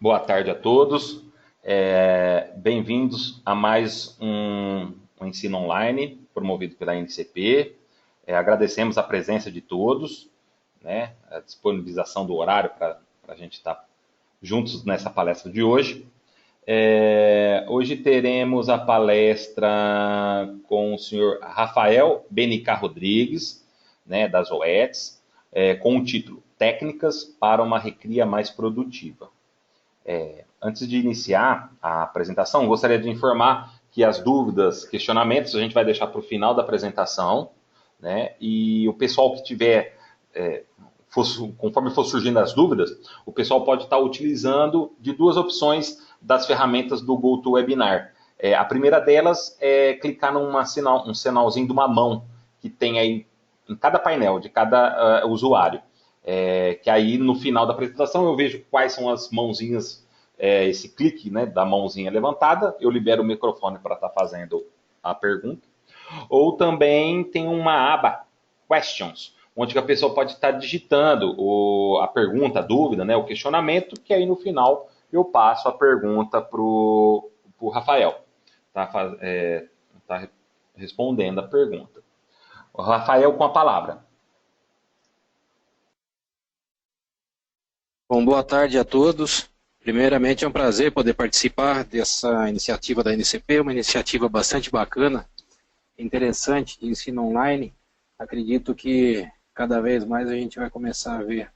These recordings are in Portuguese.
Boa tarde a todos. Bem-vindos a mais um ensino online promovido pela NCP. Agradecemos a presença de todos, né, a disponibilização do horário para a gente estar juntos nessa palestra de hoje. Hoje teremos a palestra com o senhor Rafael Benicá Rodrigues, né, das OETs, com o título Técnicas para uma recria mais produtiva. Antes de iniciar a apresentação, gostaria de informar que as dúvidas, questionamentos, a gente vai deixar para o final da apresentação, né? E o pessoal que tiver, conforme for surgindo as dúvidas, o pessoal pode estar utilizando de duas opções das ferramentas do GoToWebinar. A primeira delas é clicar um sinalzinho de uma mão que tem aí em cada painel de cada usuário. Que aí no final da apresentação eu vejo quais são as mãozinhas, esse clique, né, da mãozinha levantada, eu libero o microfone para estar fazendo a pergunta. Ou também tem uma aba Questions, onde a pessoa pode estar digitando a pergunta, a dúvida, né, o questionamento, que aí no final eu passo a pergunta para o Rafael. Tá respondendo a pergunta. O Rafael com a palavra. Bom, boa tarde a todos. Primeiramente, é um prazer poder participar dessa iniciativa da NCP, uma iniciativa bastante bacana, interessante, de ensino online. Acredito que cada vez mais a gente vai começar a ver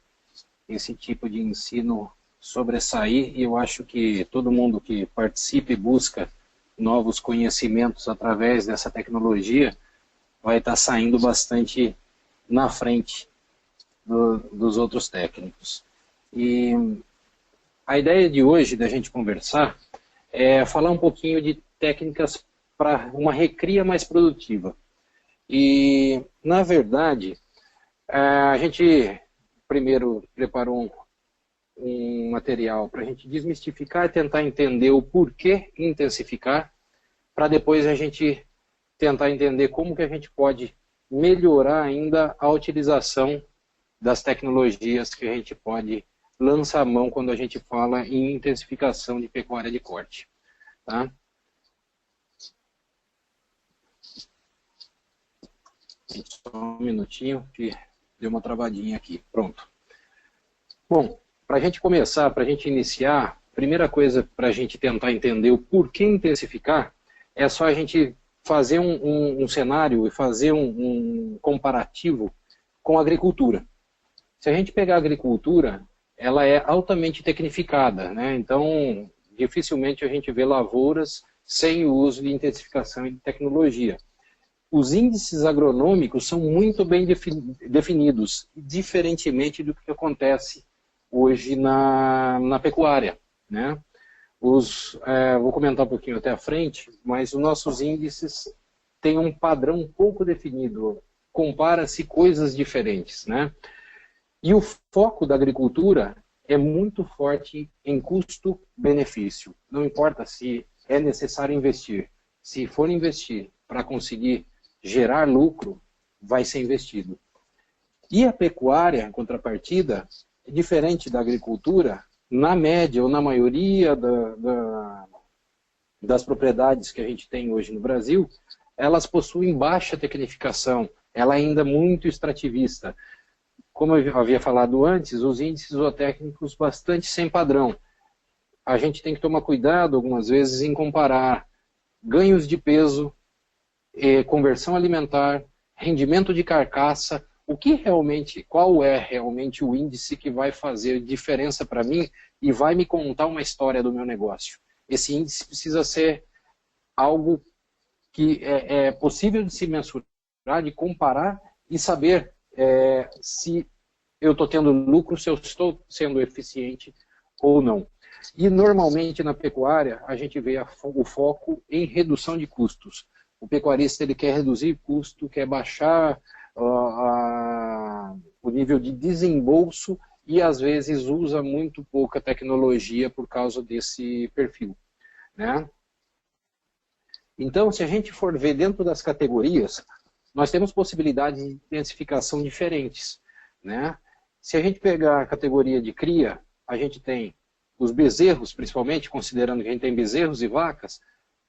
esse tipo de ensino sobressair, e eu acho que todo mundo que participe e busca novos conhecimentos através dessa tecnologia vai estar saindo bastante na frente dos outros técnicos. E a ideia de hoje da gente conversar é falar um pouquinho de técnicas para uma recria mais produtiva. E, na verdade, a gente primeiro preparou um material para a gente desmistificar e tentar entender o porquê intensificar, para depois a gente tentar entender como que a gente pode melhorar ainda a utilização das tecnologias que a gente pode lança a mão quando a gente fala em intensificação de pecuária de corte. Tá? Só um minutinho, que deu uma travadinha aqui. Pronto. Bom, para a gente começar, para a gente iniciar, primeira coisa para a gente tentar entender o porquê intensificar, é só a gente fazer um cenário e fazer um comparativo com a agricultura. Se a gente pegar a agricultura, ela é altamente tecnificada, né? Então dificilmente a gente vê lavouras sem o uso de intensificação e de tecnologia. Os índices agronômicos são muito bem definidos, diferentemente do que acontece hoje na pecuária, né? Vou comentar um pouquinho até à frente, mas os nossos índices têm um padrão um pouco definido, compara-se coisas diferentes, né? E o foco da agricultura é muito forte em custo-benefício. Não importa se é necessário investir. Se for investir para conseguir gerar lucro, vai ser investido. E a pecuária, em contrapartida, é diferente da agricultura, na média ou na maioria das propriedades que a gente tem hoje no Brasil, elas possuem baixa tecnificação, ela é ainda muito extrativista. Como eu havia falado antes, os índices zootécnicos bastante sem padrão. A gente tem que tomar cuidado, algumas vezes, em comparar ganhos de peso, conversão alimentar, rendimento de carcaça, qual é realmente o índice que vai fazer diferença para mim e vai me contar uma história do meu negócio. Esse índice precisa ser algo que é possível de se mensurar, de comparar e saber se eu estou tendo lucro, se eu estou sendo eficiente ou não. E normalmente na pecuária a gente vê o foco em redução de custos. O pecuarista ele quer reduzir custo, quer baixar o nível de desembolso e às vezes usa muito pouca tecnologia por causa desse perfil, né? Então, se a gente for ver dentro das categorias, nós temos possibilidades de intensificação diferentes, né? Se a gente pegar a categoria de cria, a gente tem os bezerros, principalmente, considerando que a gente tem bezerros e vacas,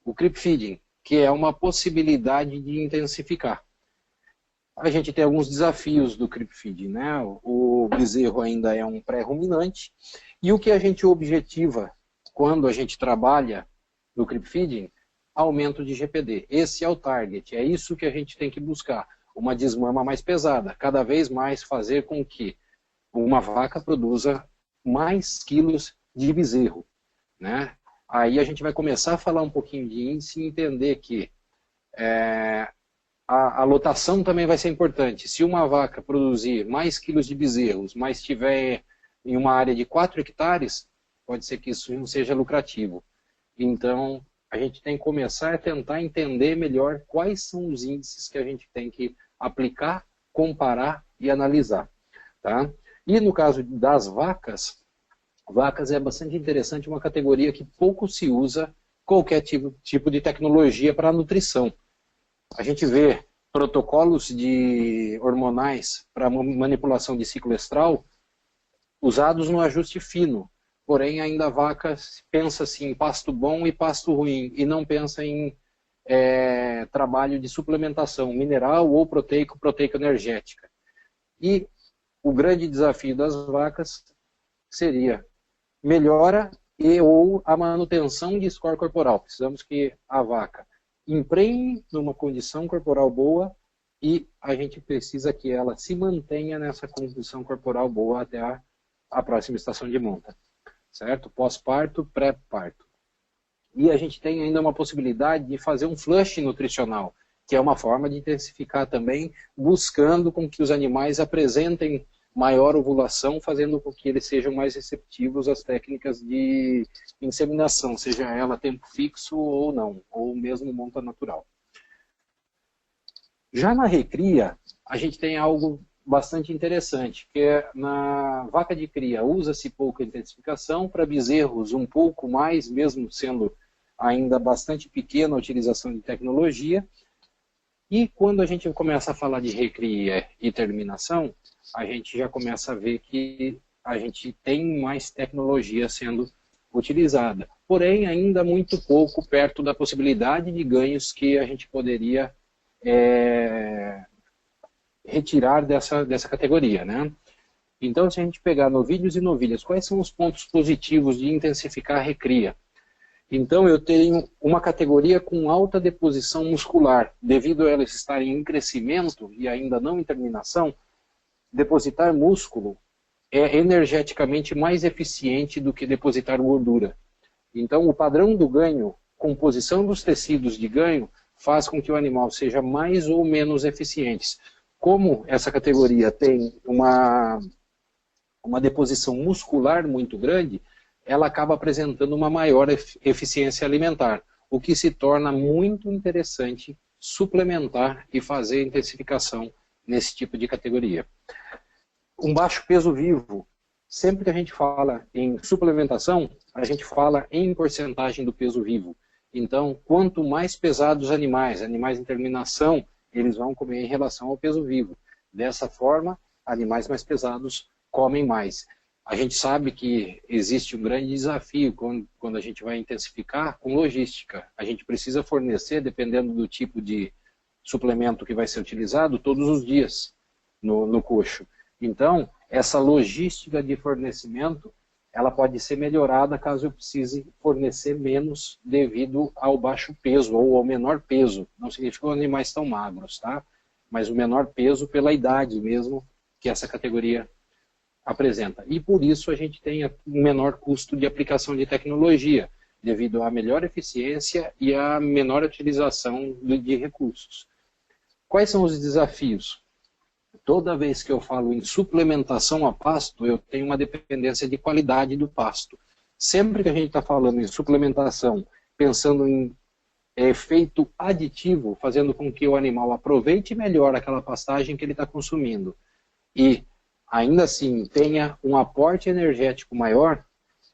o creep feeding, que é uma possibilidade de intensificar. A gente tem alguns desafios do creep feeding, né? O bezerro ainda é um pré-ruminante, e o que a gente objetiva quando a gente trabalha no creep feeding, aumento de GPD. Esse é o target, é isso que a gente tem que buscar, uma desmama mais pesada, cada vez mais fazer com que uma vaca produza mais quilos de bezerro, né? Aí a gente vai começar a falar um pouquinho de índice e entender que a lotação também vai ser importante. Se uma vaca produzir mais quilos de bezerros, mas estiver em uma área de 4 hectares, pode ser que isso não seja lucrativo. Então, a gente tem que começar a tentar entender melhor quais são os índices que a gente tem que aplicar, comparar e analisar. Tá? E no caso das vacas é bastante interessante, uma categoria que pouco se usa qualquer tipo de tecnologia para nutrição. A gente vê protocolos de hormonais para manipulação de ciclo estral usados no ajuste fino, porém ainda a vaca pensa assim, em pasto bom e pasto ruim, e não pensa em trabalho de suplementação mineral ou proteico-energética. E o grande desafio das vacas seria melhora e ou a manutenção de score corporal. Precisamos que a vaca emprenhe numa condição corporal boa e a gente precisa que ela se mantenha nessa condição corporal boa até a próxima estação de monta. Certo? Pós-parto, pré-parto. E a gente tem ainda uma possibilidade de fazer um flush nutricional, que é uma forma de intensificar também, buscando com que os animais apresentem maior ovulação, fazendo com que eles sejam mais receptivos às técnicas de inseminação, seja ela tempo fixo ou não, ou mesmo monta natural. Já na recria, a gente tem algo bastante interessante, que é na vaca de cria usa-se pouca intensificação, para bezerros um pouco mais, mesmo sendo ainda bastante pequena a utilização de tecnologia, e quando a gente começa a falar de recria e terminação, a gente já começa a ver que a gente tem mais tecnologia sendo utilizada. Porém, ainda muito pouco perto da possibilidade de ganhos que a gente poderia retirar dessa categoria, né? Então, se a gente pegar novilhos e novilhas, quais são os pontos positivos de intensificar a recria? Então, eu tenho uma categoria com alta deposição muscular, devido a elas estarem em crescimento e ainda não em terminação. Depositar músculo é energeticamente mais eficiente do que depositar gordura. Então, o padrão do ganho, composição dos tecidos de ganho, faz com que o animal seja mais ou menos eficiente. Como essa categoria tem uma deposição muscular muito grande, ela acaba apresentando uma maior eficiência alimentar, o que se torna muito interessante suplementar e fazer intensificação nesse tipo de categoria. Um baixo peso vivo. Sempre que a gente fala em suplementação, a gente fala em porcentagem do peso vivo. Então, quanto mais pesados os animais em terminação, eles vão comer em relação ao peso vivo. Dessa forma, animais mais pesados comem mais. A gente sabe que existe um grande desafio quando a gente vai intensificar com logística. A gente precisa fornecer, dependendo do tipo de suplemento que vai ser utilizado, todos os dias no coxo. Então, essa logística de fornecimento, ela pode ser melhorada caso eu precise fornecer menos devido ao baixo peso ou ao menor peso. Não significa que os animais estão magros, tá? Mas o menor peso pela idade mesmo que essa categoria apresenta. E por isso a gente tem um menor custo de aplicação de tecnologia, devido à melhor eficiência e à menor utilização de recursos. Quais são os desafios? Toda vez que eu falo em suplementação a pasto, eu tenho uma dependência de qualidade do pasto. Sempre que a gente está falando em suplementação, pensando em efeito aditivo, fazendo com que o animal aproveite melhor aquela pastagem que ele está consumindo, e ainda assim tenha um aporte energético maior,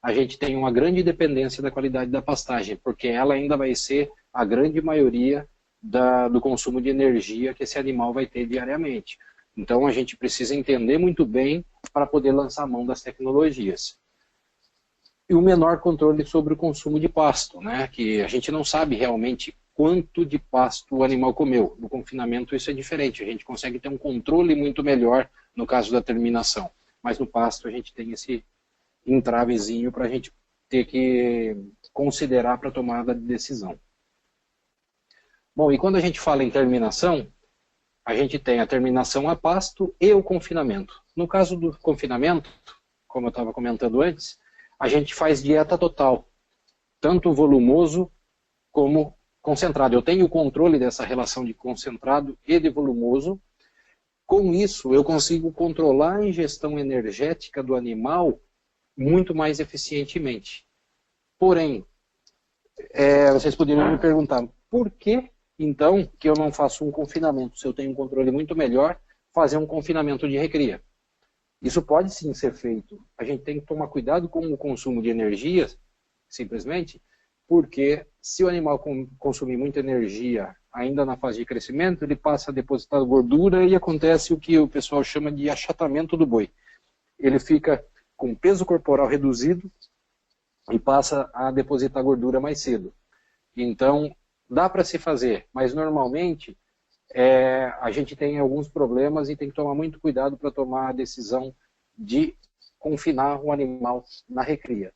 a gente tem uma grande dependência da qualidade da pastagem, porque ela ainda vai ser a grande maioria do consumo de energia que esse animal vai ter diariamente. Então a gente precisa entender muito bem para poder lançar mão das tecnologias. e o menor controle sobre o consumo de pasto, né? Que a gente não sabe realmente quanto de pasto o animal comeu. No confinamento isso é diferente, a gente consegue ter um controle muito melhor no caso da terminação, mas no pasto a gente tem esse entravezinho para a gente ter que considerar para a tomada de decisão. Bom, e quando a gente fala em terminação, a gente tem a terminação a pasto e o confinamento. No caso do confinamento, como eu estava comentando antes, a gente faz dieta total, tanto volumoso como concentrado. Eu tenho o controle dessa relação de concentrado e de volumoso. Com isso, eu consigo controlar a ingestão energética do animal muito mais eficientemente. Porém, vocês poderiam me perguntar, por que, então, que eu não faço um confinamento? Se eu tenho um controle muito melhor, fazer um confinamento de recria. Isso pode sim ser feito. A gente tem que tomar cuidado com o consumo de energia, simplesmente, porque se o animal consumir muita energia ainda na fase de crescimento, ele passa a depositar gordura e acontece o que o pessoal chama de achatamento do boi. Ele fica com peso corporal reduzido e passa a depositar gordura mais cedo. Então, dá para se fazer, mas normalmente a gente tem alguns problemas e tem que tomar muito cuidado para tomar a decisão de confinar o animal na recria.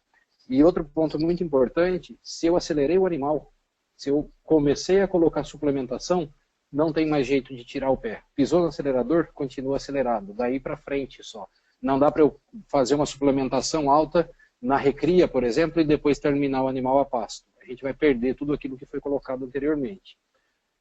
E outro ponto muito importante, se eu acelerei o animal, se eu comecei a colocar suplementação, não tem mais jeito de tirar o pé. Pisou no acelerador, continua acelerado, daí para frente só. Não dá para eu fazer uma suplementação alta na recria, por exemplo, e depois terminar o animal a pasto. A gente vai perder tudo aquilo que foi colocado anteriormente.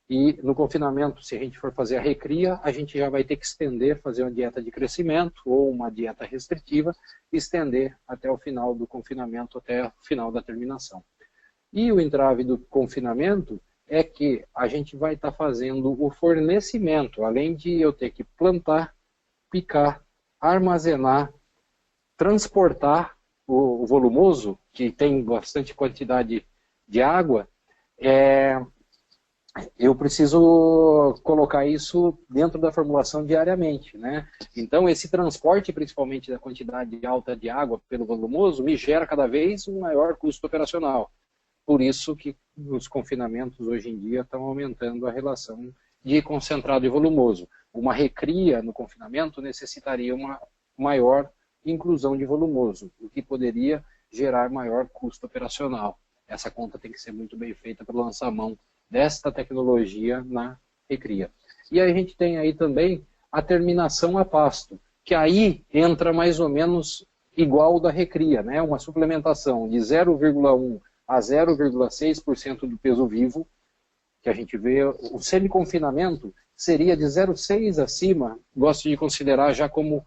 E no confinamento, se a gente for fazer a recria, a gente já vai ter que estender, fazer uma dieta de crescimento ou uma dieta restritiva, estender até o final do confinamento, até o final da terminação. E o entrave do confinamento é que a gente vai estar fazendo o fornecimento, além de eu ter que plantar, picar, armazenar, transportar o volumoso, que tem bastante quantidade de água, eu preciso colocar isso dentro da formulação diariamente, né? Então, esse transporte, principalmente da quantidade alta de água pelo volumoso, me gera cada vez um maior custo operacional. Por isso que os confinamentos hoje em dia estão aumentando a relação de concentrado e volumoso. Uma recria no confinamento necessitaria uma maior inclusão de volumoso, o que poderia gerar maior custo operacional. Essa conta tem que ser muito bem feita para lançar a mão desta tecnologia na recria. E a gente tem aí também a terminação a pasto, que aí entra mais ou menos igual da recria, né? Uma suplementação de 0,1 a 0,6% do peso vivo, que a gente vê. O semi-confinamento seria de 0,6 acima, gosto de considerar já como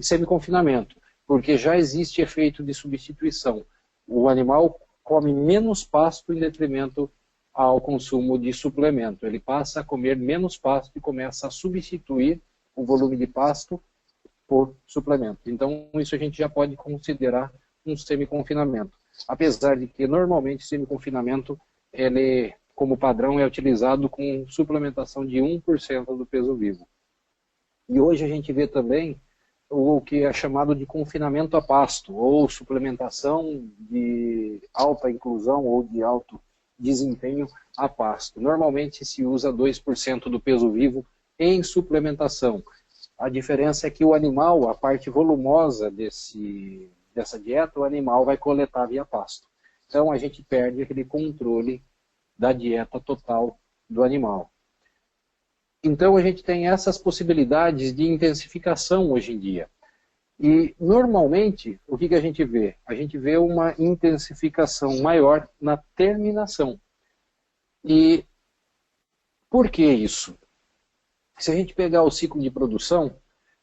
semi-confinamento, porque já existe efeito de substituição. O animal come menos pasto em detrimento ao consumo de suplemento. Ele passa a comer menos pasto e começa a substituir o volume de pasto por suplemento. Então, isso a gente já pode considerar um semi-confinamento. Apesar de que, normalmente, semi-confinamento, ele, como padrão, é utilizado com suplementação de 1% do peso vivo. E hoje a gente vê também o que é chamado de confinamento a pasto, ou suplementação de alta inclusão ou de alto desempenho a pasto. Normalmente se usa 2% do peso vivo em suplementação. A diferença é que o animal, a parte volumosa dessa dieta, o animal vai coletar via pasto. Então a gente perde aquele controle da dieta total do animal. Então a gente tem essas possibilidades de intensificação hoje em dia. E normalmente, o que a gente vê? A gente vê uma intensificação maior na terminação. E por que isso? Se a gente pegar o ciclo de produção,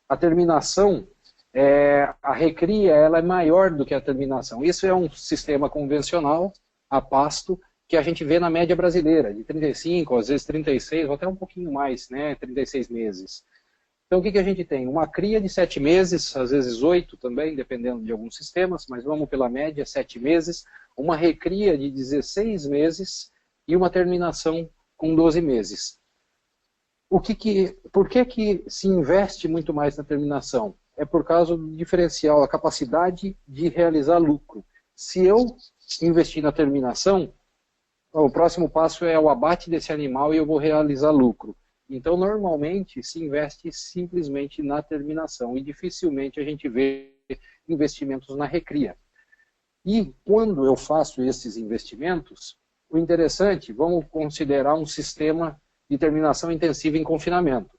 a terminação, a recria, ela é maior do que a terminação. Isso é um sistema convencional, a pasto, que a gente vê na média brasileira, de 35, às vezes 36, ou até um pouquinho mais, né, 36 meses. Então o que a gente tem? Uma cria de 7 meses, às vezes 8 também, dependendo de alguns sistemas, mas vamos pela média, 7 meses, uma recria de 16 meses e uma terminação com 12 meses. Por que se investe muito mais na terminação? É por causa do diferencial, a capacidade de realizar lucro. se eu investir na terminação, o próximo passo é o abate desse animal e eu vou realizar lucro. Então, normalmente, se investe simplesmente na terminação e dificilmente a gente vê investimentos na recria. E quando eu faço esses investimentos, o interessante, vamos considerar um sistema de terminação intensiva em confinamento.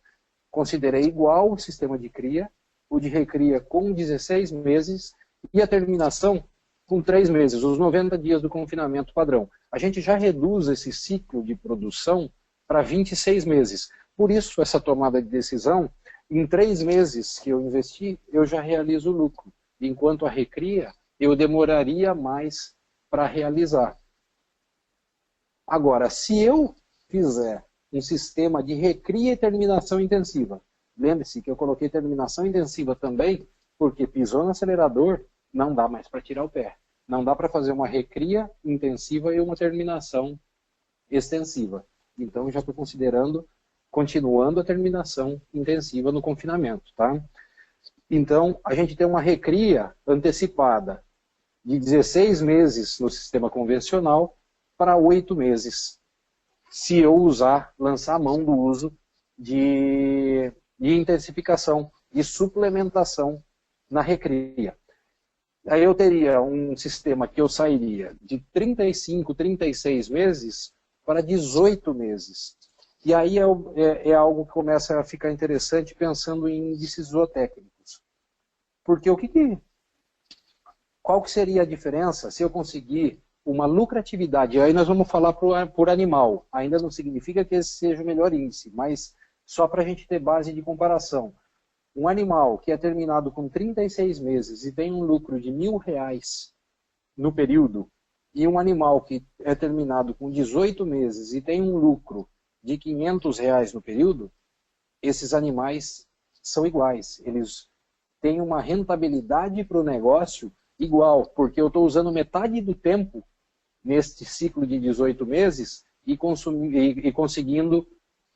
Considerei igual o sistema de cria, o de recria com 16 meses e a terminação com 3 meses, os 90 dias do confinamento padrão. A gente já reduz esse ciclo de produção para 26 meses. Por isso, essa tomada de decisão, em 3 meses que eu investi, eu já realizo o lucro. Enquanto a recria, eu demoraria mais para realizar. Agora, se eu fizer um sistema de recria e terminação intensiva, lembre-se que eu coloquei terminação intensiva também, porque pisou no acelerador, não dá mais para tirar o pé. Não dá para fazer uma recria intensiva e uma terminação extensiva. Então, eu já estou considerando, continuando a terminação intensiva no confinamento. Tá? Então, a gente tem uma recria antecipada de 16 meses no sistema convencional para 8 meses, se eu lançar a mão do uso de intensificação, de suplementação na recria. Aí eu teria um sistema que eu sairia de 35, 36 meses para 18 meses. E aí é algo que começa a ficar interessante pensando em índices zootécnicos. Porque qual que seria a diferença se eu conseguir uma lucratividade? Aí nós vamos falar por animal. Ainda não significa que esse seja o melhor índice, mas só para a gente ter base de comparação. Um animal que é terminado com 36 meses e tem um lucro de R$1.000 no período, e um animal que é terminado com 18 meses e tem um lucro de R$500 no período, esses animais são iguais. Eles têm uma rentabilidade para o negócio igual, porque eu estou usando metade do tempo neste ciclo de 18 meses e conseguindo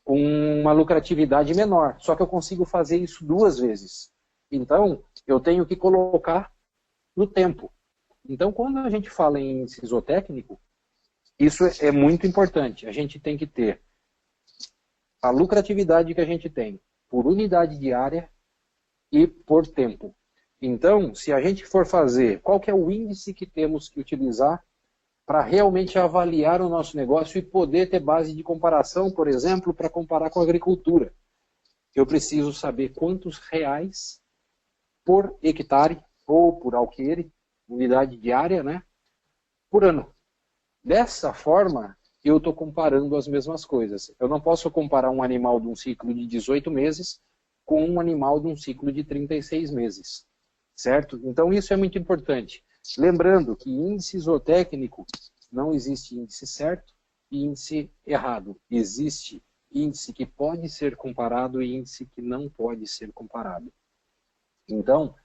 uma lucratividade menor. Só que eu consigo fazer isso 2 vezes. Então, eu tenho que colocar no tempo. Então, quando a gente fala em índice zootécnico, isso é muito importante. A gente tem que ter a lucratividade que a gente tem por unidade diária e por tempo. Então, se a gente for fazer, qual que é o índice que temos que utilizar para realmente avaliar o nosso negócio e poder ter base de comparação, por exemplo, para comparar com a agricultura? Eu preciso saber quantos reais por hectare ou por alqueire, unidade diária, né, por ano. Dessa forma, eu estou comparando as mesmas coisas. Eu não posso comparar um animal de um ciclo de 18 meses com um animal de um ciclo de 36 meses. Certo? Então, isso é muito importante. Lembrando que índice zootécnico não existe índice certo e índice errado. Existe índice que pode ser comparado e índice que não pode ser comparado. Então,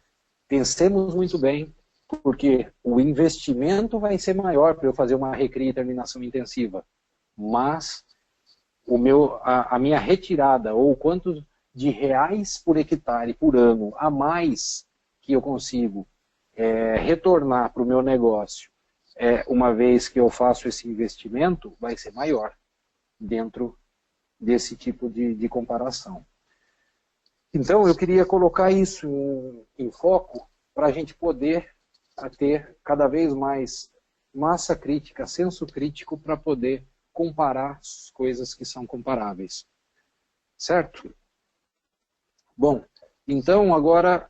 pensemos muito bem, porque o investimento vai ser maior para eu fazer uma recria e terminação intensiva, mas a minha retirada, ou quanto de reais por hectare por ano a mais que eu consigo retornar para o meu negócio, uma vez que eu faço esse investimento, vai ser maior dentro desse tipo de comparação. Então, eu queria colocar isso em foco para a gente poder ter cada vez mais massa crítica, senso crítico para poder comparar as coisas que são comparáveis. Certo? Bom, então agora,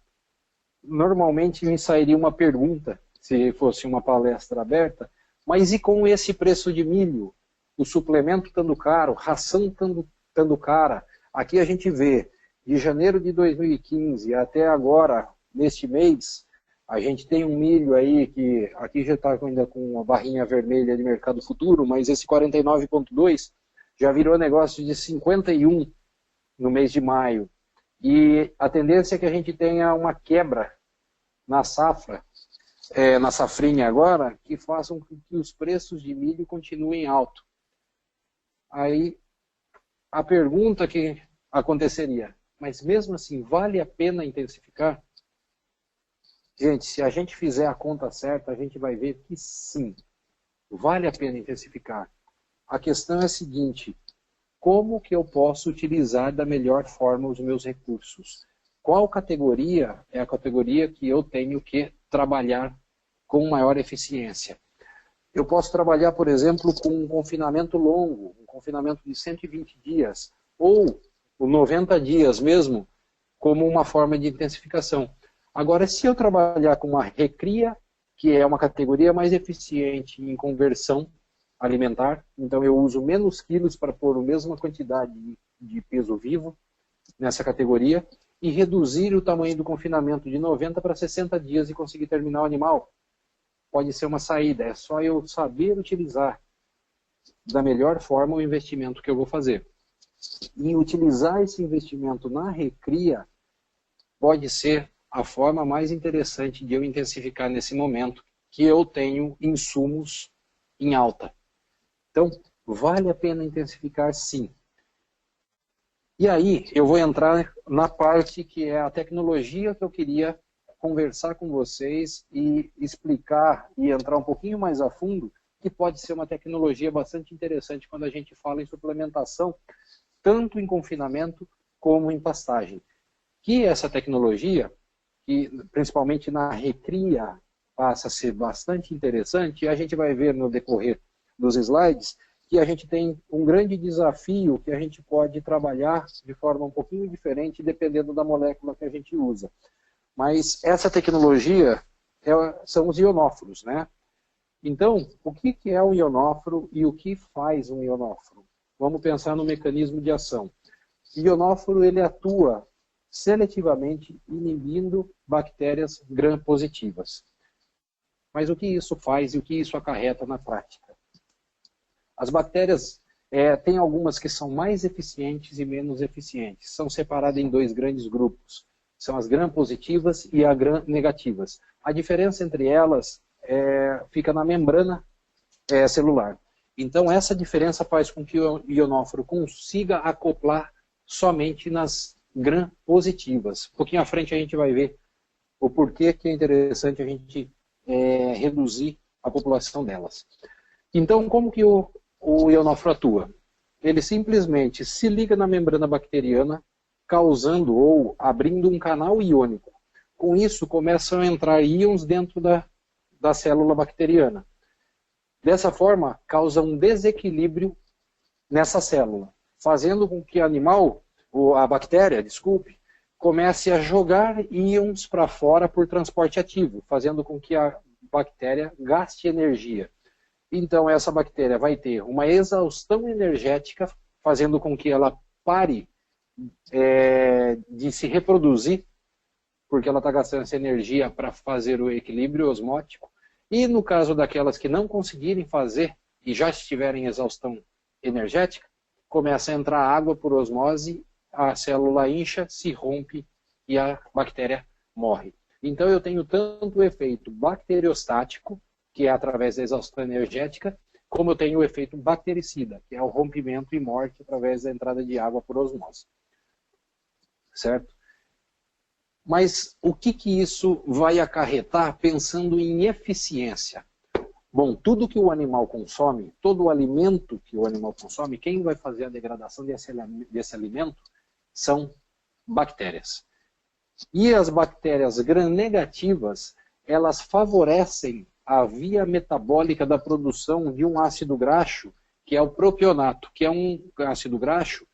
normalmente me sairia uma pergunta, se fosse uma palestra aberta, mas e com esse preço de milho? O suplemento estando caro, ração estando cara. Aqui a gente vê, de janeiro de 2015 até agora, neste mês, a gente tem um milho aí que aqui já está ainda com uma barrinha vermelha de mercado futuro, mas esse 49,2 já virou negócio de 51 no mês de maio. E a tendência é que a gente tenha uma quebra na safra, na safrinha agora, que façam com que os preços de milho continuem altos. Aí a pergunta que aconteceria, mas mesmo assim, vale a pena intensificar? Gente, se a gente fizer a conta certa, a gente vai ver que sim, vale a pena intensificar. A questão é a seguinte: como que eu posso utilizar da melhor forma os meus recursos? Qual categoria é a categoria que eu tenho que trabalhar com maior eficiência? Eu posso trabalhar, por exemplo, com um confinamento longo, um confinamento de 120 dias, ou 90 dias mesmo, como uma forma de intensificação. Agora, se eu trabalhar com uma recria, que é uma categoria mais eficiente em conversão alimentar, então eu uso menos quilos para pôr a mesma quantidade de peso vivo nessa categoria, e reduzir o tamanho do confinamento de 90 para 60 dias e conseguir terminar o animal, pode ser uma saída. É só eu saber utilizar da melhor forma o investimento que eu vou fazer. E utilizar esse investimento na recria pode ser a forma mais interessante de eu intensificar nesse momento que eu tenho insumos em alta. Então, vale a pena intensificar sim. E aí, eu vou entrar na parte que é a tecnologia que eu queria conversar com vocês e explicar e entrar um pouquinho mais a fundo, que pode ser uma tecnologia bastante interessante quando a gente fala em suplementação, tanto em confinamento como em pastagem. Que essa tecnologia, que principalmente na recria, passa a ser bastante interessante, e a gente vai ver no decorrer dos slides, que a gente tem um grande desafio que a gente pode trabalhar de forma um pouquinho diferente, dependendo da molécula que a gente usa. Mas essa tecnologia são os ionóforos, né? Então, o que é um ionóforo e o que faz um ionóforo? Vamos pensar no mecanismo de ação. O ionóforo, ele atua seletivamente inibindo bactérias gram-positivas. Mas o que isso faz e o que isso acarreta na prática? As bactérias, tem algumas que são mais eficientes e menos eficientes. São separadas em dois grandes grupos. São as gram-positivas e as gram-negativas. A diferença entre elas fica na membrana celular. Então, essa diferença faz com que o ionóforo consiga acoplar somente nas gram-positivas. Um pouquinho à frente a gente vai ver o porquê que é interessante a gente reduzir a população delas. Então, como que o ionóforo atua? Ele simplesmente se liga na membrana bacteriana, causando ou abrindo um canal iônico. Com isso, começam a entrar íons dentro da célula bacteriana. Dessa forma, causa um desequilíbrio nessa célula, fazendo com que a bactéria, comece a jogar íons para fora por transporte ativo, fazendo com que a bactéria gaste energia. Então, essa bactéria vai ter uma exaustão energética, fazendo com que ela pare de se reproduzir, porque ela está gastando essa energia para fazer o equilíbrio osmótico. E no caso daquelas que não conseguirem fazer e já estiverem em exaustão energética, começa a entrar água por osmose, a célula incha, se rompe e a bactéria morre. Então eu tenho tanto o efeito bacteriostático, que é através da exaustão energética, como eu tenho o efeito bactericida, que é o rompimento e morte através da entrada de água por osmose. Certo? Mas o que isso vai acarretar pensando em eficiência? Bom, tudo que o animal consome, todo o alimento que o animal consome, quem vai fazer a degradação desse alimento são bactérias. E as bactérias gram-negativas, elas favorecem a via metabólica da produção de um ácido graxo, que é o propionato, que é um ácido graxo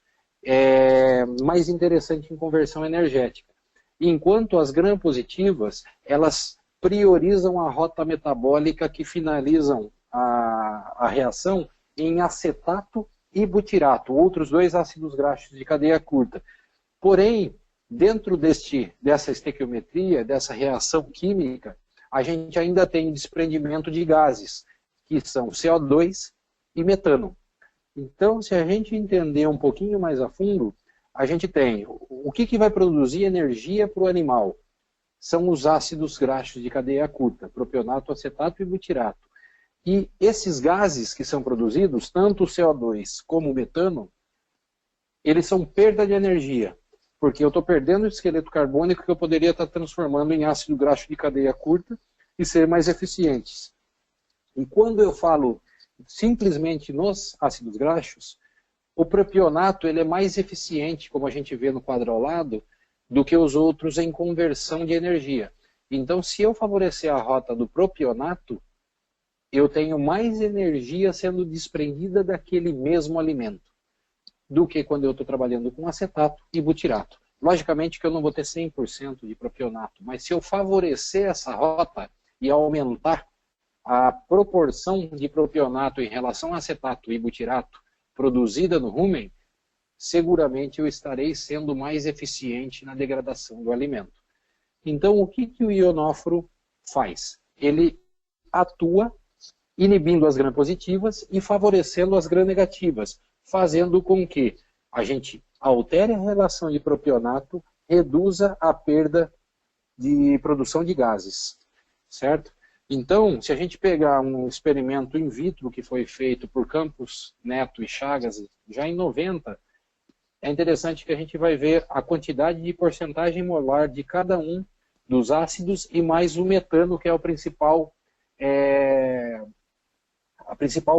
mais interessante em conversão energética. Enquanto as gram-positivas, elas priorizam a rota metabólica que finalizam a reação em acetato e butirato, outros dois ácidos graxos de cadeia curta. Porém, dentro dessa estequiometria, dessa reação química, a gente ainda tem desprendimento de gases, que são CO2 e metano. Então, se a gente entender um pouquinho mais a fundo, a gente tem o que vai produzir energia para o animal. São os ácidos graxos de cadeia curta, propionato, acetato e butirato. E esses gases que são produzidos, tanto o CO2 como o metano, eles são perda de energia. porque eu estou perdendo o esqueleto carbônico que eu poderia estar transformando em ácido graxo de cadeia curta e ser mais eficientes. E quando eu falo simplesmente nos ácidos graxos, o propionato ele é mais eficiente, como a gente vê no quadro ao lado, do que os outros em conversão de energia. Então, se eu favorecer a rota do propionato, eu tenho mais energia sendo desprendida daquele mesmo alimento do que quando eu estou trabalhando com acetato e butirato. Logicamente que eu não vou ter 100% de propionato, mas se eu favorecer essa rota e aumentar a proporção de propionato em relação a acetato e butirato produzida no rumen, seguramente eu estarei sendo mais eficiente na degradação do alimento. Então, o que o ionóforo faz? Ele atua inibindo as gram-positivas e favorecendo as gram-negativas, fazendo com que a gente altere a relação de propionato, reduza a perda de produção de gases, certo? Então, se a gente pegar um experimento in vitro que foi feito por Campos, Neto e Chagas, já em 90, é interessante que a gente vai ver a quantidade de porcentagem molar de cada um dos ácidos e mais o metano, que é a principal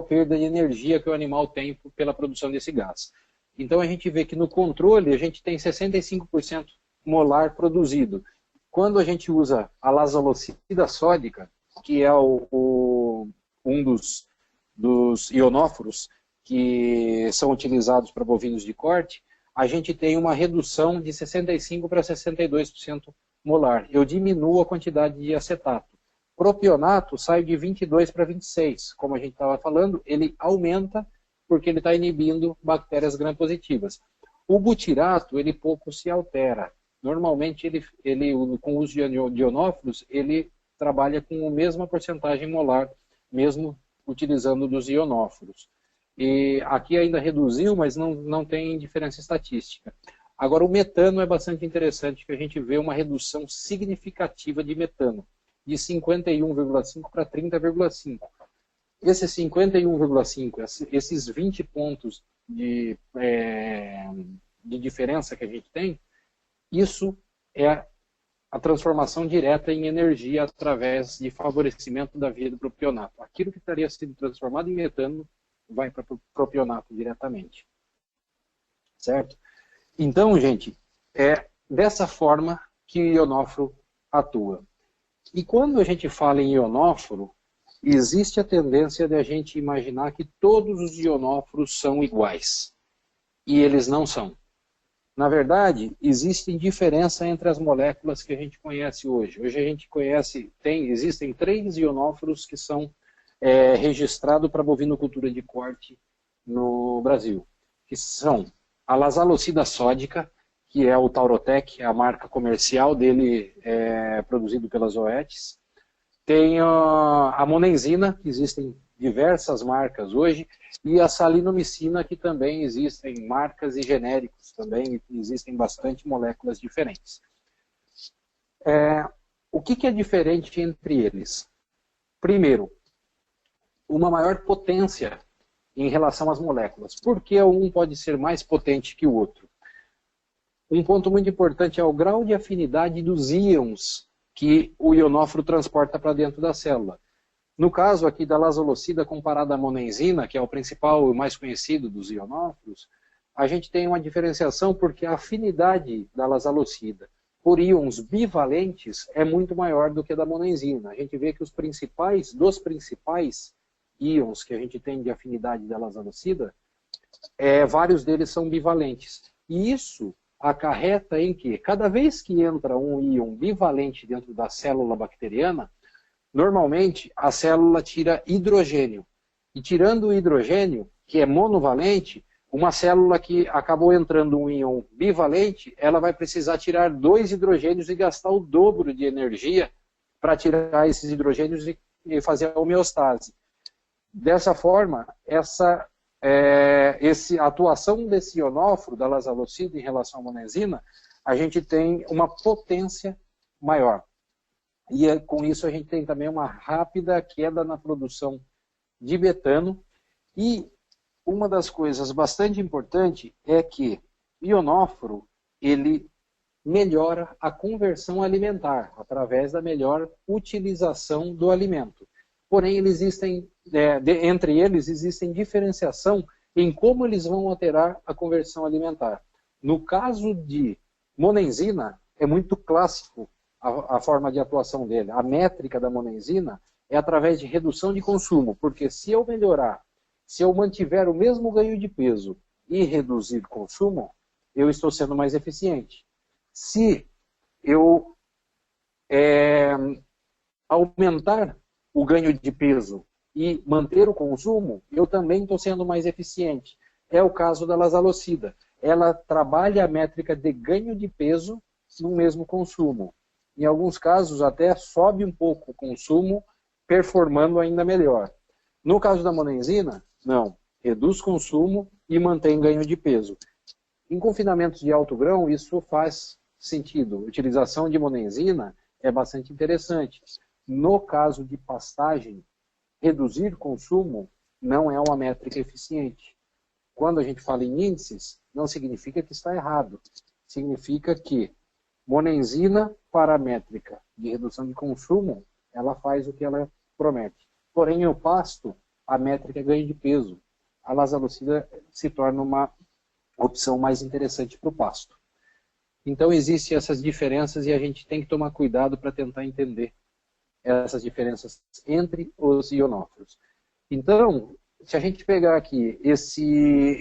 perda de energia que o animal tem pela produção desse gás. Então a gente vê que no controle a gente tem 65% molar produzido. Quando a gente usa a lazolocida sódica, que é um dos ionóforos que são utilizados para bovinos de corte, a gente tem uma redução de 65% para 62% molar. Eu diminuo a quantidade de acetato. Propionato sai de 22 para 26. Como a gente estava falando, ele aumenta porque ele está inibindo bactérias gram-positivas. O butirato, ele pouco se altera. Normalmente, ele com o uso de ionóforos, ele trabalha com a mesma porcentagem molar, mesmo utilizando dos ionóforos. E aqui ainda reduziu, mas não tem diferença estatística. Agora, o metano é bastante interessante, que a gente vê uma redução significativa de metano, de 51,5 para 30,5. Esse 51,5, esses 20 pontos de diferença que a gente tem, isso é a transformação direta em energia através de favorecimento da via do propionato. Aquilo que estaria sendo transformado em metano vai para o propionato diretamente. Certo? Então, gente, é dessa forma que o ionóforo atua. E quando a gente fala em ionóforo, existe a tendência de a gente imaginar que todos os ionóforos são iguais. E eles não são. Na verdade, existe diferença entre as moléculas que a gente conhece hoje. Hoje a gente existem 3 ionóforos que são registrados para bovinocultura de corte no Brasil, que são a lazalocida sódica, que é o Taurotec, a marca comercial dele, produzido pelas Zoetis. Tem a monenzina, que existem diversas marcas hoje, e a salinomicina, que também existem marcas e genéricos também, existem bastante moléculas diferentes. O que é diferente entre eles? Primeiro, uma maior potência em relação às moléculas. Por que um pode ser mais potente que o outro? Um ponto muito importante é o grau de afinidade dos íons que o ionóforo transporta para dentro da célula. No caso aqui da lazolocida comparada à monenzina, que é o principal e mais conhecido dos ionóforos, a gente tem uma diferenciação porque a afinidade da lazolocida por íons bivalentes é muito maior do que a da monenzina. A gente vê que dos principais íons que a gente tem de afinidade da lazolocida, vários deles são bivalentes. E isso acarreta em que, cada vez que entra um íon bivalente dentro da célula bacteriana, normalmente a célula tira hidrogênio. E tirando o hidrogênio, que é monovalente, uma célula que acabou entrando um íon bivalente, ela vai precisar tirar 2 hidrogênios e gastar o dobro de energia para tirar esses hidrogênios e fazer a homeostase. Dessa forma, a atuação desse ionóforo, da lazalocida em relação à monenzina, a gente tem uma potência maior. E com isso a gente tem também uma rápida queda na produção de metano. E uma das coisas bastante importantes é que o ionóforo, ele melhora a conversão alimentar através da melhor utilização do alimento. Porém, entre eles existem diferenciação em como eles vão alterar a conversão alimentar. No caso de monenzina, é muito clássico a forma de atuação dele. A métrica da monenzina é através de redução de consumo, porque se eu melhorar, se eu mantiver o mesmo ganho de peso e reduzir o consumo, eu estou sendo mais eficiente. Se eu aumentar o ganho de peso e manter o consumo, eu também estou sendo mais eficiente. É o caso da lazalocida. Ela trabalha a métrica de ganho de peso no mesmo consumo. Em alguns casos, até sobe um pouco o consumo, performando ainda melhor. No caso da monenzina, não. Reduz consumo e mantém ganho de peso. Em confinamentos de alto grão, isso faz sentido. A utilização de monenzina é bastante interessante. No caso de pastagem, reduzir consumo não é uma métrica eficiente. Quando a gente fala em índices, não significa que está errado. Significa que monenzina para a métrica de redução de consumo, ela faz o que ela promete. Porém, no pasto, a métrica é ganho de peso. A lazalocida se torna uma opção mais interessante para o pasto. Então, existem essas diferenças e a gente tem que tomar cuidado para tentar entender essas diferenças entre os ionófilos. Então, se a gente pegar aqui esse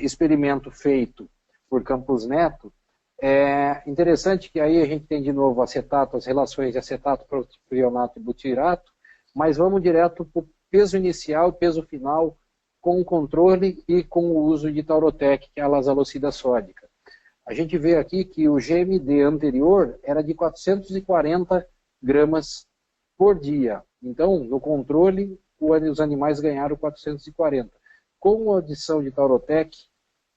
experimento feito por Campos Neto, é interessante que aí a gente tem de novo acetato, as relações de acetato, propionato e butirato, mas vamos direto para o peso inicial e peso final com o controle e com o uso de Taurotec, que é a lazalocida sódica. A gente vê aqui que o GMD anterior era de 440 gramas por dia. Então, no controle, os animais ganharam 440. Com a adição de Taurotec,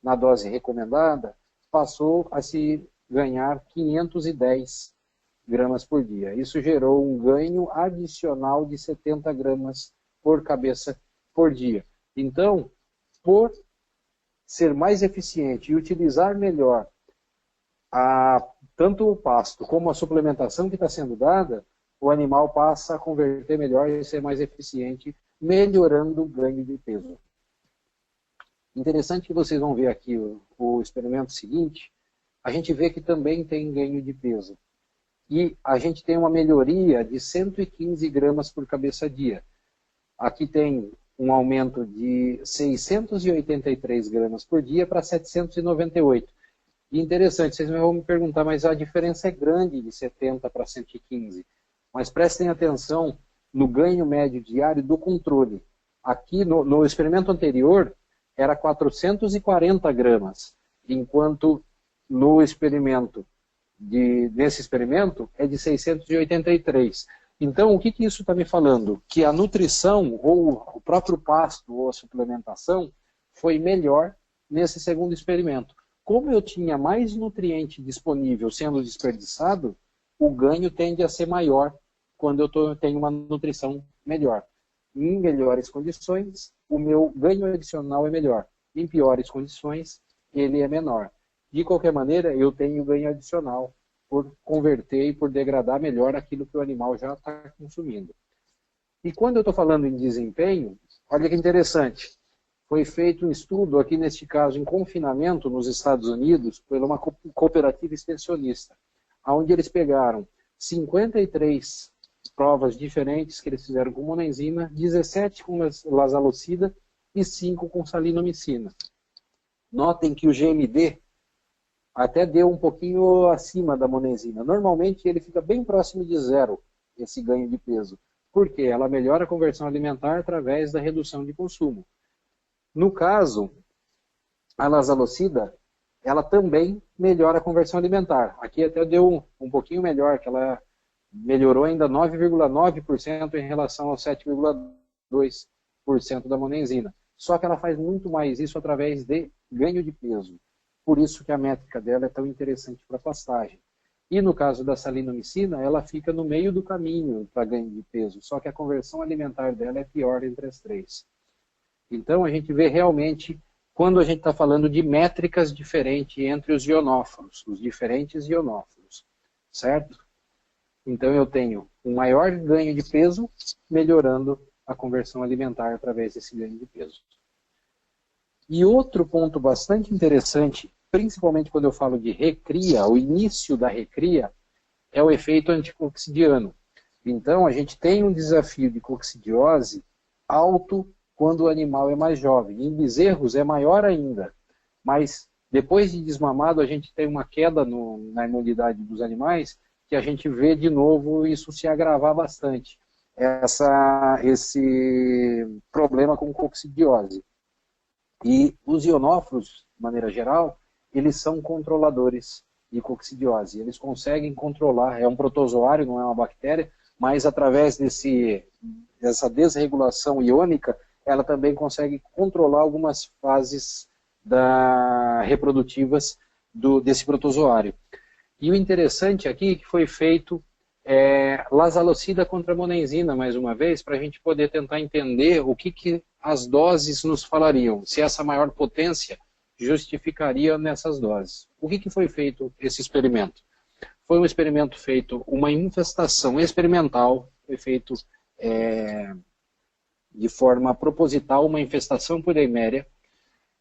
na dose recomendada, passou a se ganhar 510 gramas por dia. Isso gerou um ganho adicional de 70 gramas por cabeça por dia. Então, por ser mais eficiente e utilizar melhor tanto o pasto como a suplementação que está sendo dada, o animal passa a converter melhor e ser mais eficiente, melhorando o ganho de peso. Interessante que vocês vão ver aqui o experimento seguinte, a gente vê que também tem ganho de peso. E a gente tem uma melhoria de 115 gramas por cabeça dia. Aqui tem um aumento de 683 gramas por dia para 798. E interessante, vocês vão me perguntar, mas a diferença é grande de 70 para 115. Mas prestem atenção no ganho médio diário do controle. Aqui no experimento anterior era 440 gramas, enquanto nesse experimento é de 683. Então, o que isso está me falando? Que a nutrição, ou o próprio pasto, ou a suplementação, foi melhor nesse segundo experimento. Como eu tinha mais nutriente disponível sendo desperdiçado, o ganho tende a ser maior quando eu tenho uma nutrição melhor. Em melhores condições, o meu ganho adicional é melhor. Em piores condições, ele é menor. De qualquer maneira, eu tenho ganho adicional por converter e por degradar melhor aquilo que o animal já está consumindo. E quando eu estou falando em desempenho, olha que interessante. Foi feito um estudo, aqui neste caso, em confinamento nos Estados Unidos, por uma cooperativa extensionista, onde eles pegaram 53 provas diferentes que eles fizeram com monenzina, 17 com lazalocida e 5 com salinomicina. Notem que o GMD até deu um pouquinho acima da monenzina. Normalmente ele fica bem próximo de zero, esse ganho de peso. Por quê? Ela melhora a conversão alimentar através da redução de consumo. No caso, a lazalocida, ela também melhora a conversão alimentar. Aqui até deu um pouquinho melhor, que ela melhorou ainda 9,9% em relação aos 7,2% da monenzina. Só que ela faz muito mais isso através de ganho de peso. Por isso que a métrica dela é tão interessante para a pastagem. E no caso da salinomicina, ela fica no meio do caminho para ganho de peso, só que a conversão alimentar dela é pior entre as três. Então a gente vê realmente quando a gente está falando de métricas diferentes entre os ionóforos, os diferentes ionóforos, certo? Então eu tenho um maior ganho de peso, melhorando a conversão alimentar através desse ganho de peso. E outro ponto bastante interessante, principalmente quando eu falo de recria, o início da recria, é o efeito anticoccidiano. Então a gente tem um desafio de coccidiose alto quando o animal é mais jovem. Em bezerros é maior ainda, mas depois de desmamado a gente tem uma queda na imunidade dos animais que a gente vê de novo isso se agravar bastante. Esse problema com coccidiose. E os ionóforos, de maneira geral, eles são controladores de coccidiose. Eles conseguem controlar, é um protozoário, não é uma bactéria, mas através dessa desregulação iônica, ela também consegue controlar algumas fases reprodutivas desse protozoário. E o interessante aqui é que foi feito lasalocida contra monenzina, mais uma vez, para a gente poder tentar entender o que as doses nos falariam, se essa maior potência justificaria nessas doses. O que foi feito esse experimento? Foi um experimento feito, uma infestação experimental, foi feito de forma proposital, uma infestação por eiméria,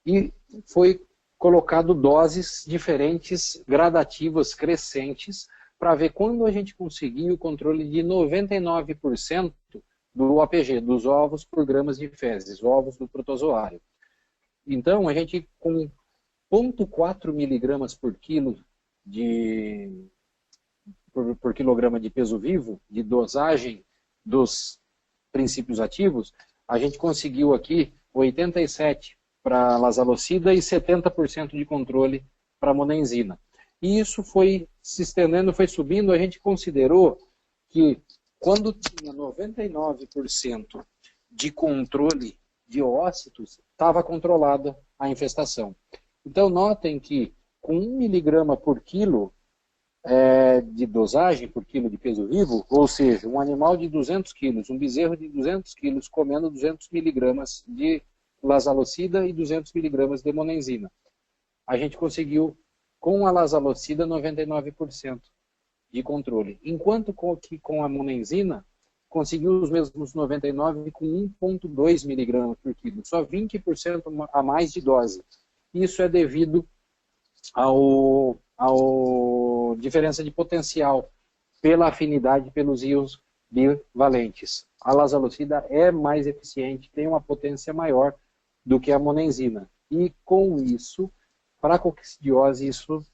e foi colocado doses diferentes, gradativas, crescentes, para ver quando a gente conseguia o controle de 99% do APG, dos ovos por gramas de fezes, ovos do protozoário. Então, a gente, com 0,4 miligramas por quilo por quilograma de peso vivo, de dosagem dos princípios ativos, a gente conseguiu aqui 87 para lasalocida e 70% de controle para monenzina. E isso foi se estendendo, foi subindo, a gente considerou que quando tinha 99% de controle de oócitos, estava controlada a infestação. Então notem que com 1 miligrama por quilo de dosagem, por quilo de peso vivo, ou seja, um animal de 200 quilos, um bezerro de 200 quilos comendo 200 miligramas de lasalocida e 200 miligramas de monenzina. A gente conseguiu, com a lasalocida, 99% de controle. Enquanto que com a monenzina, conseguiu os mesmos 99% com 1,2 miligramas por quilo, só 20% a mais de dose. Isso é devido ao diferença de potencial pela afinidade pelos íons bivalentes. A lasalocida é mais eficiente, tem uma potência maior do que a monenzina. E com isso, para a coccidiose, isso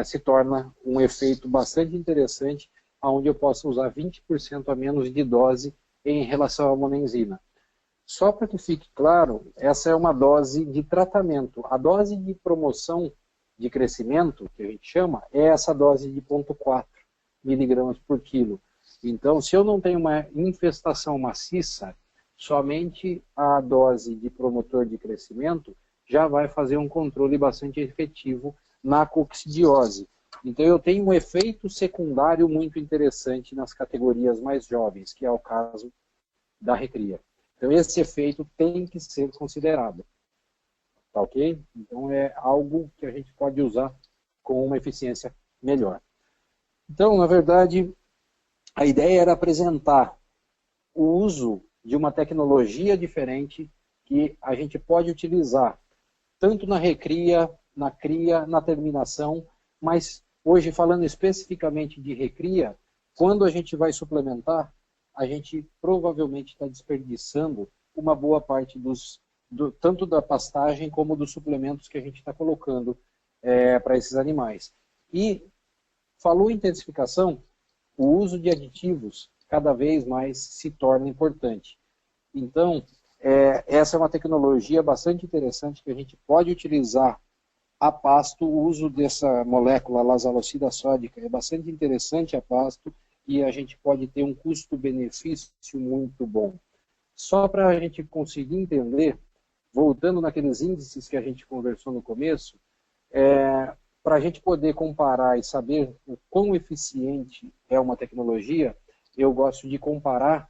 se torna um efeito bastante interessante, onde eu posso usar 20% a menos de dose em relação à monenzina. Só para que fique claro, essa é uma dose de tratamento. A dose de promoção de crescimento, que a gente chama, é essa dose de 0,4 miligramas por quilo. Então, se eu não tenho uma infestação maciça, somente a dose de promotor de crescimento já vai fazer um controle bastante efetivo na coccidiose. Então, eu tenho um efeito secundário muito interessante nas categorias mais jovens, que é o caso da recria. Então, esse efeito tem que ser considerado. Tá ok? Então é algo que a gente pode usar com uma eficiência melhor. Então, na verdade, a ideia era apresentar o uso de uma tecnologia diferente que a gente pode utilizar tanto na recria, na cria, na terminação, mas hoje falando especificamente de recria, quando a gente vai suplementar, a gente provavelmente está desperdiçando uma boa parte tanto da pastagem como dos suplementos que a gente está colocando para esses animais. E falou em intensificação, o uso de aditivos cada vez mais se torna importante. Então, essa é uma tecnologia bastante interessante que a gente pode utilizar a pasto. O uso dessa molécula lasalocida sódica é bastante interessante a pasto e a gente pode ter um custo-benefício muito bom. Só para a gente conseguir entender, voltando naqueles índices que a gente conversou no começo, para a gente poder comparar e saber o quão eficiente é uma tecnologia, eu gosto de comparar,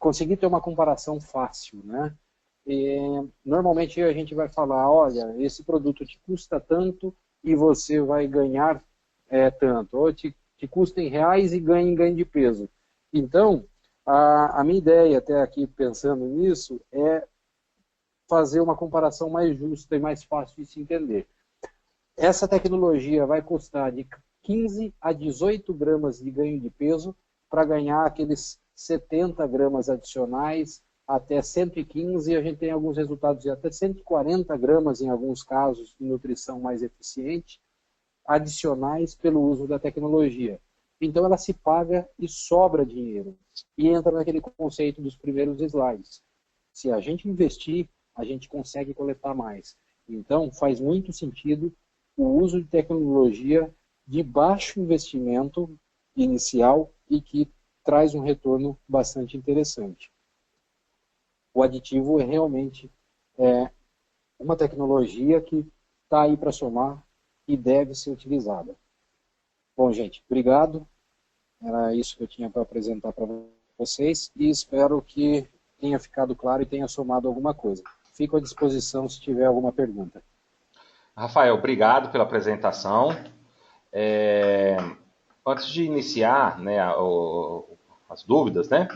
conseguir ter uma comparação fácil, né? normalmente a gente vai falar, olha, esse produto te custa tanto e você vai ganhar tanto, ou te custa em reais e ganha em ganho de peso. Então, a minha ideia até aqui pensando nisso é fazer uma comparação mais justa e mais fácil de se entender. Essa tecnologia vai custar de 15 a 18 gramas de ganho de peso para ganhar aqueles 70 gramas adicionais até 115, e a gente tem alguns resultados de até 140 gramas em alguns casos de nutrição mais eficiente, adicionais pelo uso da tecnologia. Então ela se paga e sobra dinheiro. E entra naquele conceito dos primeiros slides. Se a gente investir, a gente consegue coletar mais. Então faz muito sentido o uso de tecnologia de baixo investimento inicial e que traz um retorno bastante interessante. O aditivo é realmente uma tecnologia que está aí para somar e deve ser utilizada. Bom, gente, obrigado. Era isso que eu tinha para apresentar para vocês e espero que tenha ficado claro e tenha somado alguma coisa. Fico à disposição se tiver alguma pergunta. Rafael, obrigado pela apresentação. Antes de iniciar, né, as dúvidas, né,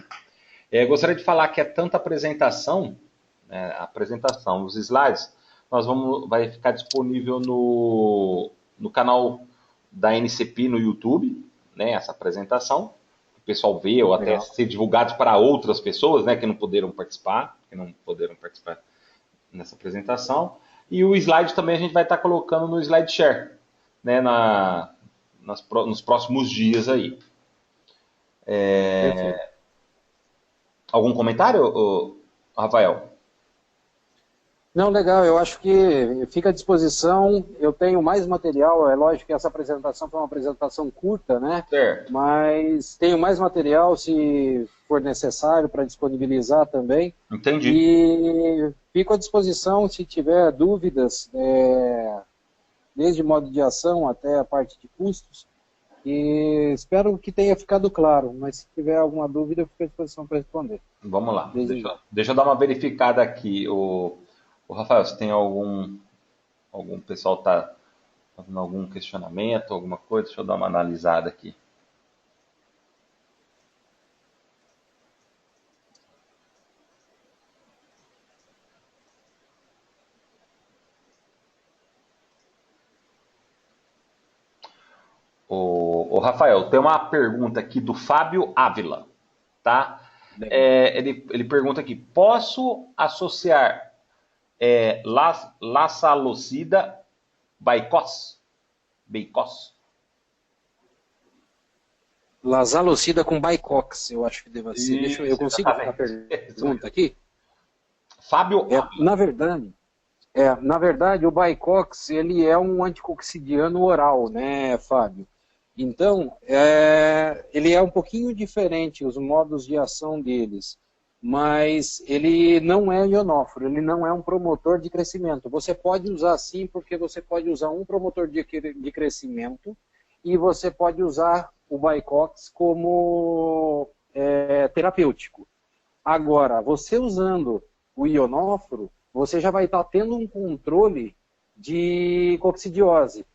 gostaria de falar que é tanta apresentação, né, os slides, vai ficar disponível no canal da NCP no YouTube, né, essa apresentação, o pessoal vê ou até ser divulgados para outras pessoas, né, que não puderam participar nessa apresentação. E o slide também a gente vai estar colocando no SlideShare, né, nos próximos dias aí. Algum comentário, Rafael? Não, legal, eu acho que fica à disposição, eu tenho mais material, é lógico que essa apresentação foi uma apresentação curta, né? Certo. Mas tenho mais material se for necessário para disponibilizar também. Entendi. E fico à disposição se tiver dúvidas, desde modo de ação até a parte de custos, e espero que tenha ficado claro, mas se tiver alguma dúvida eu fico à disposição para responder. Vamos lá, deixa eu dar uma verificada aqui. O Rafael, se tem algum pessoal está fazendo algum questionamento, alguma coisa, deixa eu dar uma analisada aqui. O Rafael, tem uma pergunta aqui do Fábio Ávila, tá? Ele pergunta aqui, posso associar Lactalosida Beicos? Lactalosida com Baicox, eu acho que deva ser. Eu consigo fazer a pergunta aqui? Fábio na verdade, o Baicox, ele é um anticoxidiano oral, né, Fábio? Então, ele é um pouquinho diferente, os modos de ação deles, mas ele não é ionóforo, ele não é um promotor de crescimento. Você pode usar sim, porque você pode usar um promotor de crescimento e você pode usar o Baicox como terapêutico. Agora, você usando o ionóforo, você já vai estar tendo um controle de coccidiose.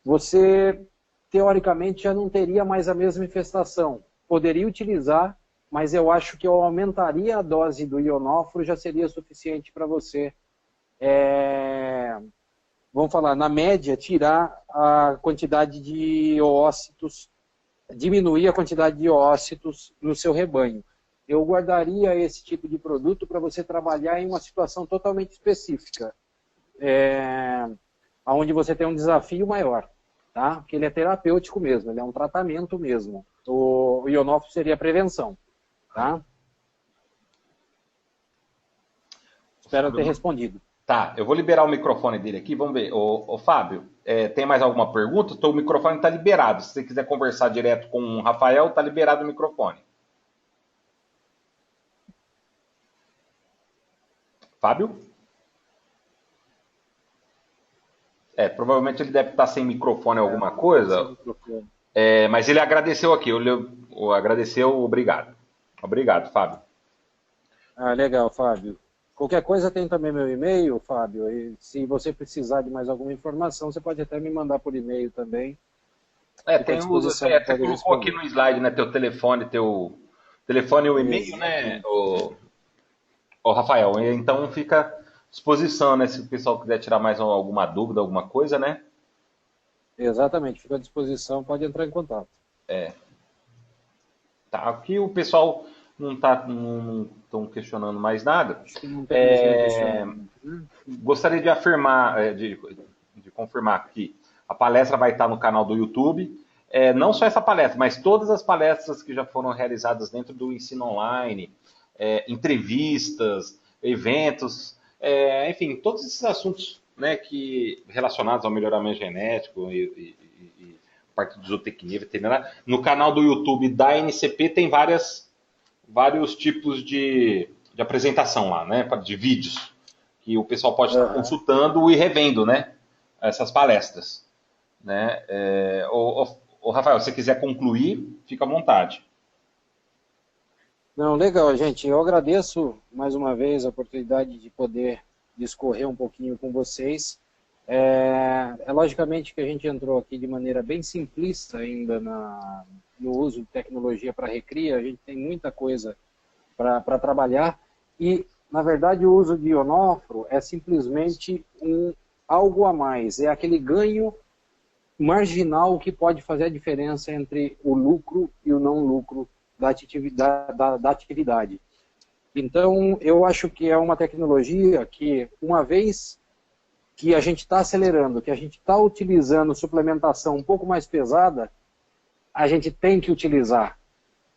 Você, teoricamente, já não teria mais a mesma infestação. Poderia utilizar, mas eu acho que eu aumentaria a dose do ionóforo, já seria suficiente para você, vamos falar, na média, tirar a quantidade de oócitos, diminuir a quantidade de oócitos no seu rebanho. Eu guardaria esse tipo de produto para você trabalhar em uma situação totalmente específica, onde você tem um desafio maior, tá? Porque ele é terapêutico mesmo, ele é um tratamento mesmo. O ionóforo seria prevenção, tá? Espero ter respondido. Tá, eu vou liberar o microfone dele aqui, vamos ver. Ô Fábio, tem mais alguma pergunta? O microfone está liberado. Se você quiser conversar direto com o Rafael, está liberado o microfone. Fábio? Provavelmente ele deve estar sem microfone ou alguma coisa. Mas ele agradeceu aqui. Agradeceu, obrigado. Obrigado, Fábio. Legal, Fábio. Qualquer coisa tem também meu e-mail, Fábio, e se você precisar de mais alguma informação, você pode até me mandar por e-mail também. Fico à Tem o, disposição você, para você poder colocou aqui responder. no slide, né, teu telefone e o e-mail, né, Exatamente. o Rafael. Então fica à disposição, né, se o pessoal quiser tirar mais alguma dúvida, alguma coisa, né? Exatamente, fico à disposição, pode entrar em contato. Tá, aqui o pessoal não estão questionando mais nada. Acho que não tem mais nenhum questionamento, né? Gostaria de afirmar, de confirmar que a palestra vai estar no canal do YouTube. Não só essa palestra, mas todas as palestras que já foram realizadas dentro do ensino online, entrevistas, eventos, enfim, todos esses assuntos, né, relacionados ao melhoramento genético e parte de zootecnia veterinária. No canal do YouTube da NCP tem vários tipos de apresentação lá, né, de vídeos, que o pessoal pode estar Aham. consultando e revendo, né, essas palestras, né. Rafael, se você quiser concluir, fica à vontade. Não, legal, gente. Eu agradeço mais uma vez a oportunidade de poder discorrer um pouquinho com vocês. Logicamente que a gente entrou aqui de maneira bem simplista ainda no uso de tecnologia para recria. A gente tem muita coisa para trabalhar e, na verdade, o uso de ionóforo é simplesmente algo a mais. É aquele ganho marginal que pode fazer a diferença entre o lucro e o não lucro da atividade. Então, eu acho que é uma tecnologia que, uma vez que a gente está acelerando, que a gente está utilizando suplementação um pouco mais pesada, a gente tem que utilizar,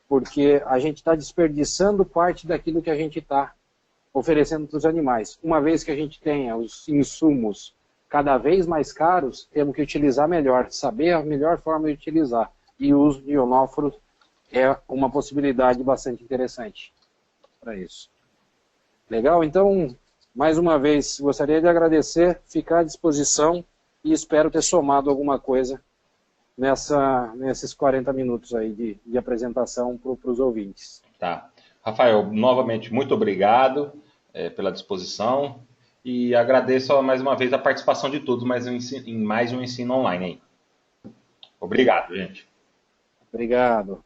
porque a gente está desperdiçando parte daquilo que a gente está oferecendo para os animais. Uma vez que a gente tenha os insumos cada vez mais caros, temos que utilizar melhor, saber a melhor forma de utilizar. E o uso de ionóforo é uma possibilidade bastante interessante para isso. Legal? Então, mais uma vez, gostaria de agradecer, ficar à disposição e espero ter somado alguma coisa nesses 40 minutos aí de apresentação para os ouvintes. Tá. Rafael, novamente, muito obrigado pela disposição e agradeço mais uma vez a participação de todos em mais um ensino online aí. Obrigado, gente. Obrigado.